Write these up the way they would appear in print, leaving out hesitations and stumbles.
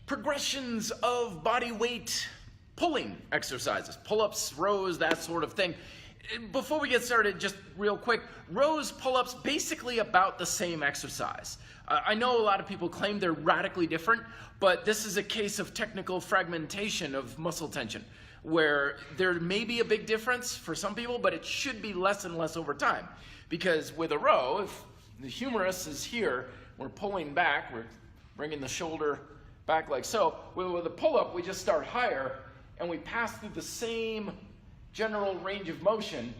progressions of body weight pulling exercises, pull-ups, rows, that sort of thing. Before we get started, just real quick, rows, pull-ups, basically about the same exercise. I know a lot of people claim they're radically different, but this is a case of technical fragmentation of muscle tension, where there may be a big difference for some people, but it should be less and less over time. Because with a row, if the humerus is here, we're pulling back, we're bringing the shoulder back like so. With a pull-up, we just start higher, and we pass through the same general range of motion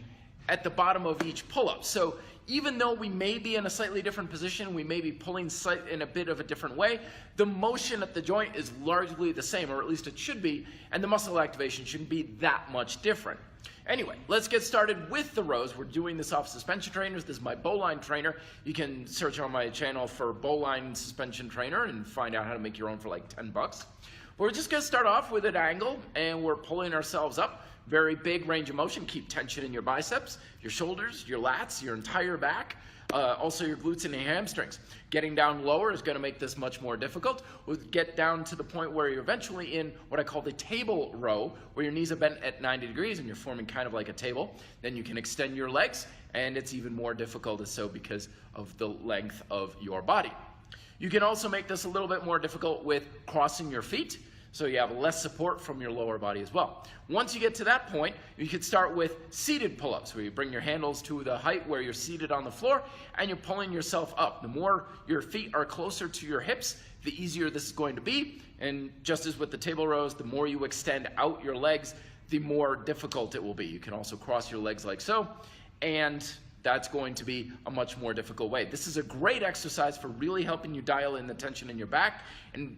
at the bottom of each pull-up. So even though we may be in a slightly different position, we may be pulling in a bit of a different way, the motion at the joint is largely the same, or at least it should be, and the muscle activation shouldn't be that much different. Anyway, let's get started with the rows. We're doing this off suspension trainers. This is my bowline trainer. You can search on my channel for bowline suspension trainer and find out how to make your own for like 10 bucks. We're just going to start off with an angle, and we're pulling ourselves up. Very big range of motion. Keep tension in your biceps, your shoulders, your lats, your entire back, also your glutes and your hamstrings. Getting down lower is going to make this much more difficult. We'll get down to the point where you're eventually in what I call the table row, where your knees are bent at 90 degrees and you're forming kind of like a table. Then you can extend your legs, and it's even more difficult so because of the length of your body. You can also make this a little bit more difficult with crossing your feet, so you have less support from your lower body as well. Once you get to that point, you can start with seated pull-ups, where you bring your handles to the height where you're seated on the floor, and you're pulling yourself up. The more your feet are closer to your hips, the easier this is going to be. And just as with the table rows, the more you extend out your legs, the more difficult it will be. You can also cross your legs like so, and that's going to be a much more difficult way. This is a great exercise for really helping you dial in the tension in your back and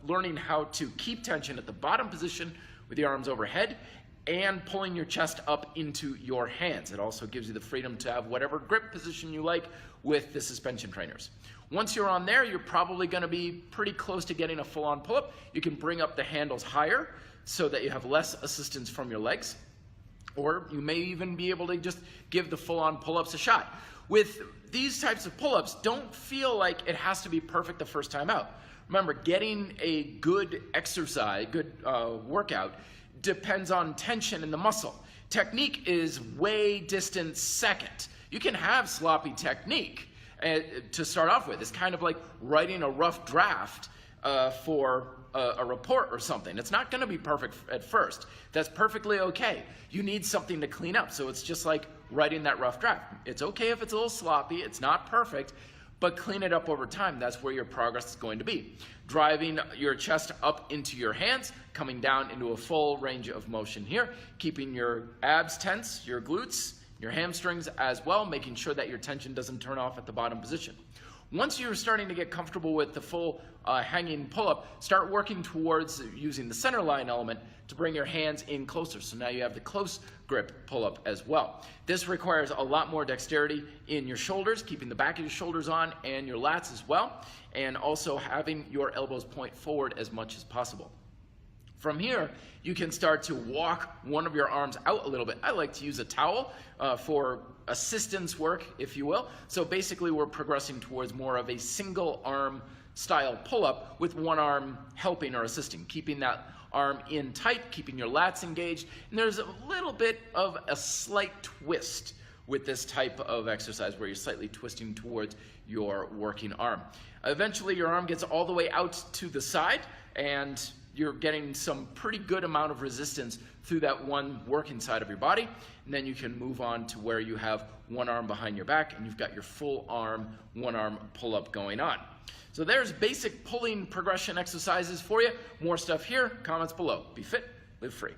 learning how to keep tension at the bottom position with your arms overhead and pulling your chest up into your hands. It also gives you the freedom to have whatever grip position you like with the suspension trainers. Once you're on there, you're probably going to be pretty close to getting a full-on pull-up. You can bring up the handles higher so that you have less assistance from your legs. Or you may even be able to just give the full-on pull-ups a shot. With these types of pull-ups, don't feel like it has to be perfect the first time out. Remember, getting a good exercise, good workout, depends on tension in the muscle. Technique is way distant second. You can have sloppy technique to start off with. It's kind of like writing a rough draft for a report or something. It's not going to be perfect at first. That's perfectly okay. You need something to clean up. So it's just like writing that rough draft. It's okay if it's a little sloppy. It's not perfect, but clean it up over time. That's where your progress is going to be. Driving your chest up into your hands, coming down into a full range of motion here, keeping your abs tense, your glutes, your hamstrings as well, making sure that your tension doesn't turn off at the bottom position. Once you're starting to get comfortable with the full hanging pull-up, start working towards using the center line element to bring your hands in closer. So now you have the close grip pull-up as well. This requires a lot more dexterity in your shoulders, keeping the back of your shoulders on and your lats as well, and also having your elbows point forward as much as possible. From here, you can start to walk one of your arms out a little bit. I like to use a towel for assistance work, if you will. So basically, we're progressing towards more of a single arm style pull-up with one arm helping or assisting, keeping that arm in tight, keeping your lats engaged. And there's a little bit of a slight twist with this type of exercise where you're slightly twisting towards your working arm. Eventually, your arm gets all the way out to the side, and you're getting some pretty good amount of resistance through that one working side of your body. And then you can move on to where you have one arm behind your back and you've got your full arm, one arm pull-up going on. So there's basic pulling progression exercises for you. More stuff here, comments below. Be fit, live free.